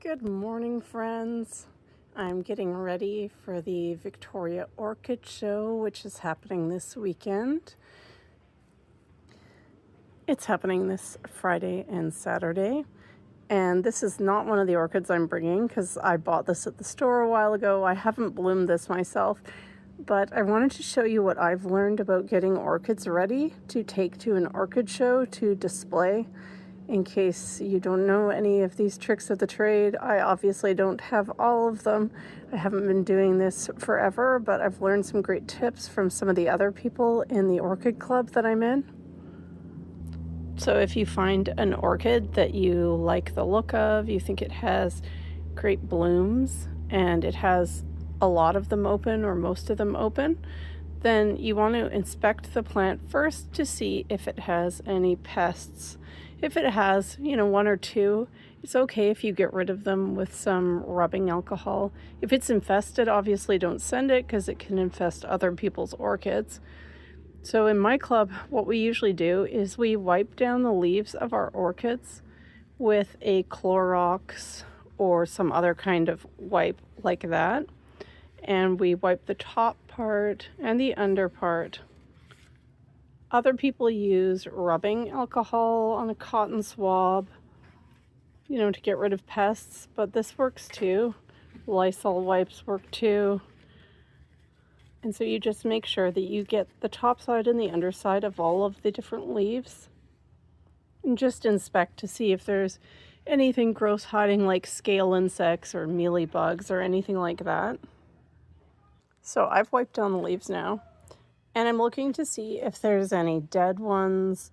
Good morning, friends. I'm getting ready for the Victoria Orchid Show, which is happening this weekend. It's happening this Friday and Saturday. And this is not one of the orchids I'm bringing because I bought this at the store a while ago. I haven't bloomed this myself, but I wanted to show you what I've learned about getting orchids ready to take to an orchid show to display. In case you don't know any of these tricks of the trade, I obviously don't have all of them. I haven't been doing this forever, but I've learned some great tips from some of the other people in the orchid club that I'm in. So if you find an orchid that you like the look of, you think it has great blooms, and it has a lot of them open or most of them open, then you want to inspect the plant first to see if it has any pests. If it has, one or two, it's okay if you get rid of them with some rubbing alcohol. If it's infested, obviously don't send it because it can infest other people's orchids. So in my club, what we usually do is we wipe down the leaves of our orchids with a Clorox or some other kind of wipe like that. And we wipe the top part and the under part. Other people use rubbing alcohol on a cotton swab, to get rid of pests, but this works too. Lysol wipes work too. And so you just make sure that you get the top side and the underside of all of the different leaves. And just inspect to see if there's anything gross hiding, like scale insects or mealybugs or anything like that. So I've wiped down the leaves now, and I'm looking to see if there's any dead ones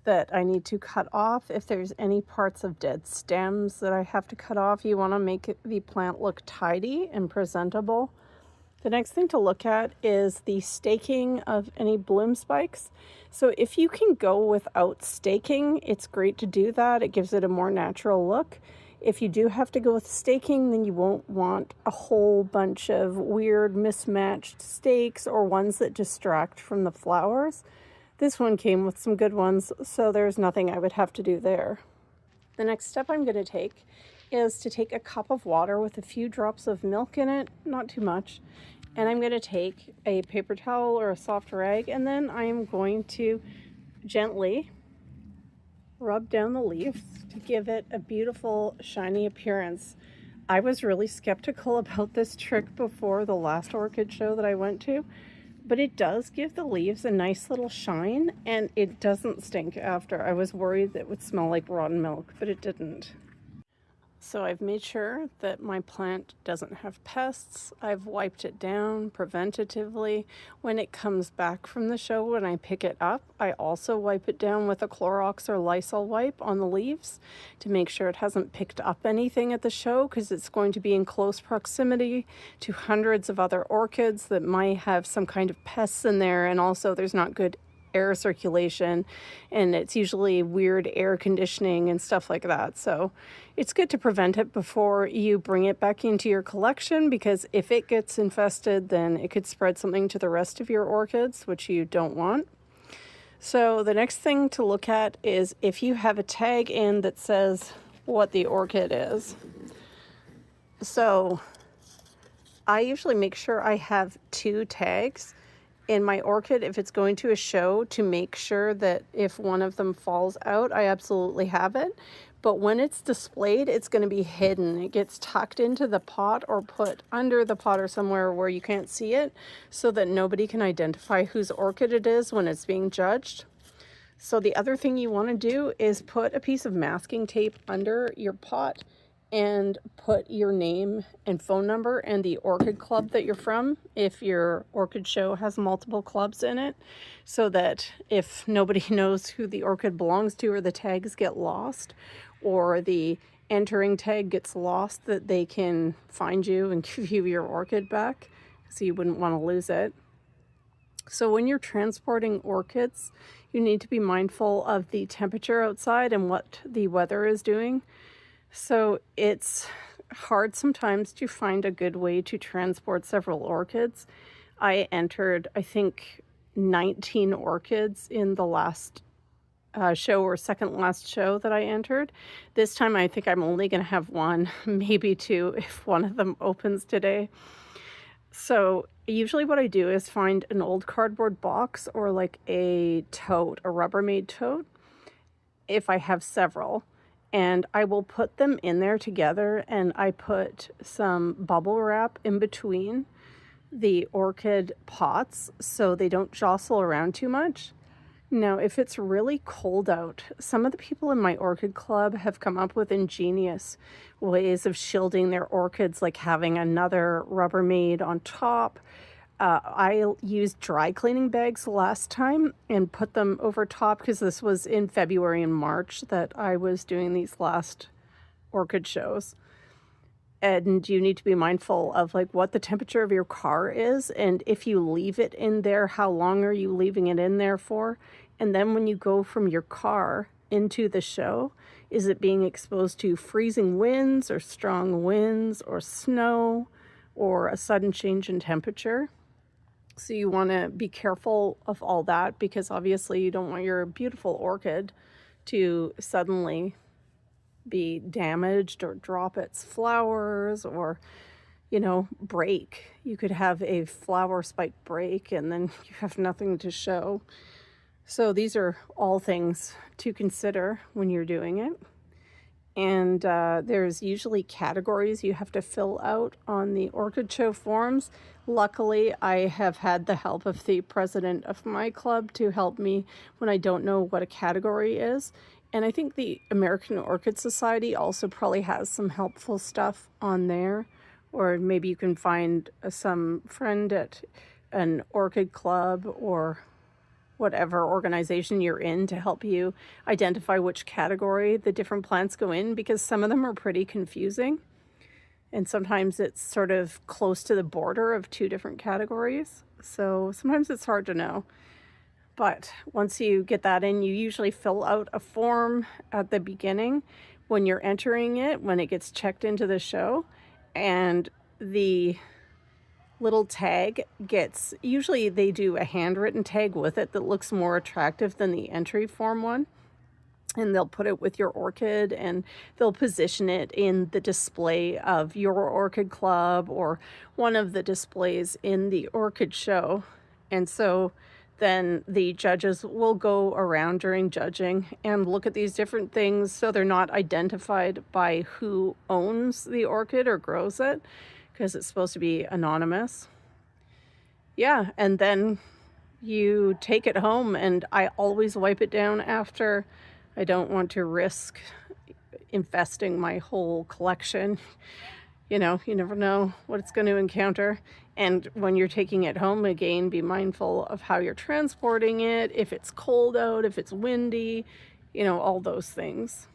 that I need to cut off, if there's any parts of dead stems that I have to cut off. You want to make the plant look tidy and presentable. The next thing to look at is the staking of any bloom spikes. So if you can go without staking, it's great to do that. It gives it a more natural look. If you do have to go with staking, then you won't want a whole bunch of weird mismatched stakes or ones that distract from the flowers. This one came with some good ones, so there's nothing I would have to do there. The next step I'm going to take is to take a cup of water with a few drops of milk in it, not too much, and I'm going to take a paper towel or a soft rag, and then I'm going to gently rub down the leaves to give it a beautiful shiny appearance. I was really skeptical about this trick before the last orchid show that I went to, but it does give the leaves a nice little shine, and it doesn't stink after. I was worried that it would smell like rotten milk, but it didn't. So I've made sure that my plant doesn't have pests. I've wiped it down preventatively. When it comes back from the show, when I pick it up, I also wipe it down with a Clorox or Lysol wipe on the leaves to make sure it hasn't picked up anything at the show, because it's going to be in close proximity to hundreds of other orchids that might have some kind of pests in there, and also there's not good air circulation, and it's usually weird air conditioning and stuff like that. So it's good to prevent it before you bring it back into your collection, because if it gets infested, then it could spread something to the rest of your orchids, which you don't want. So the next thing to look at is if you have a tag in that says what the orchid is. So I usually make sure I have 2 tags in my orchid if it's going to a show, to make sure that if one of them falls out, I absolutely have it. But when it's displayed, it's going to be hidden. It gets tucked into the pot or put under the pot or somewhere where you can't see it, so that nobody can identify whose orchid it is when it's being judged. So the other thing you want to do is put a piece of masking tape under your pot and put your name and phone number and the orchid club that you're from, if your orchid show has multiple clubs in it, so that if nobody knows who the orchid belongs to, or the tags get lost, or the entering tag gets lost, that they can find you and give you your orchid back, so you wouldn't want to lose it. So when you're transporting orchids, you need to be mindful of the temperature outside and what the weather is doing. So it's hard sometimes to find a good way to transport several orchids. I entered, I think, 19 orchids in the last show or second last show that I entered. This time I think I'm only going to have one, maybe two, if one of them opens today. So usually what I do is find an old cardboard box or like a tote, a Rubbermaid tote, if I have several. And I will put them in there together, and I put some bubble wrap in between the orchid pots so they don't jostle around too much. Now, if it's really cold out, some of the people in my orchid club have come up with ingenious ways of shielding their orchids, like having another Rubbermaid on top. I used dry cleaning bags last time and put them over top, because this was in February and March that I was doing these last orchid shows. And you need to be mindful of like what the temperature of your car is, and if you leave it in there, how long are you leaving it in there for? And then when you go from your car into the show, is it being exposed to freezing winds or strong winds or snow or a sudden change in temperature? So you want to be careful of all that, because obviously you don't want your beautiful orchid to suddenly be damaged or drop its flowers or, break. You could have a flower spike break and then you have nothing to show. So these are all things to consider when you're doing it. And there's usually categories you have to fill out on the Orchid Show forms. Luckily, I have had the help of the president of my club to help me when I don't know what a category is. And I think the American Orchid Society also probably has some helpful stuff on there. Or maybe you can find some friend at an orchid club or whatever organization you're in to help you identify which category the different plants go in, because some of them are pretty confusing. And sometimes it's sort of close to the border of two different categories. So sometimes it's hard to know. But once you get that in, you usually fill out a form at the beginning when you're entering it, when it gets checked into the show. And the little tag gets, usually they do a handwritten tag with it that looks more attractive than the entry form one. And they'll put it with your orchid, and they'll position it in the display of your orchid club or one of the displays in the orchid show. And so then the judges will go around during judging and look at these different things so they're not identified by who owns the orchid or grows it, because it's supposed to be anonymous. Yeah, and then you take it home, and I always wipe it down after. I don't want to risk infesting my whole collection. You never know what it's going to encounter. And when you're taking it home, again, be mindful of how you're transporting it, if it's cold out, if it's windy, all those things.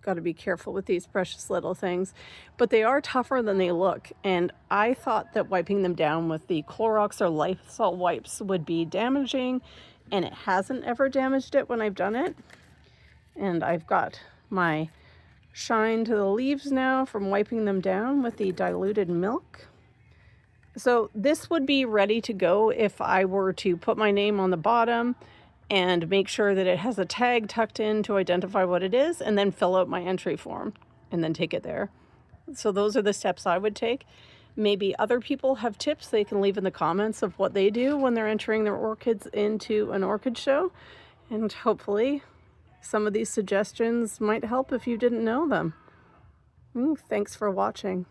Got to be careful with these precious little things. But they are tougher than they look. And I thought that wiping them down with the Clorox or Lysol wipes would be damaging, and it hasn't ever damaged it when I've done it. And I've got my shine to the leaves now from wiping them down with the diluted milk. So this would be ready to go if I were to put my name on the bottom and make sure that it has a tag tucked in to identify what it is, and then fill out my entry form and then take it there. So those are the steps I would take. Maybe other people have tips they can leave in the comments of what they do when they're entering their orchids into an orchid show. And hopefully some of these suggestions might help if you didn't know them. Thanks for watching.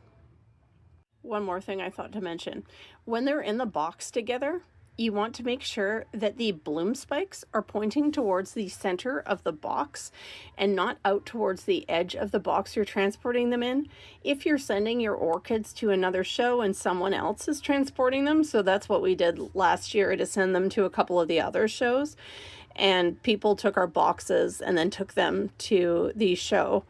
One more thing I thought to mention. When they're in the box together, you want to make sure that the bloom spikes are pointing towards the center of the box and not out towards the edge of the box you're transporting them in. If you're sending your orchids to another show and someone else is transporting them, so that's what we did last year, to send them to a couple of the other shows, and people took our boxes and then took them to the show.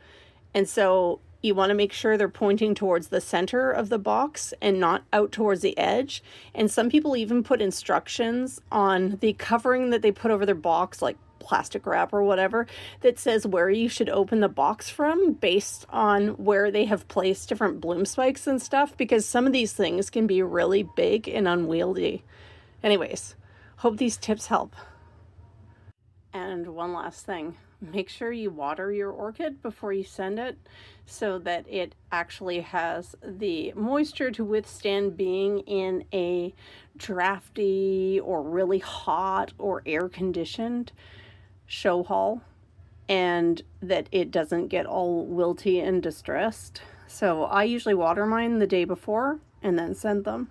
And so you want to make sure they're pointing towards the center of the box and not out towards the edge. And some people even put instructions on the covering that they put over their box, like plastic wrap or whatever, that says where you should open the box from based on where they have placed different bloom spikes and stuff, because some of these things can be really big and unwieldy. Anyways, hope these tips help. And one last thing, make sure you water your orchid before you send it so that it actually has the moisture to withstand being in a drafty or really hot or air conditioned show hall, and that it doesn't get all wilty and distressed. So I usually water mine the day before and then send them.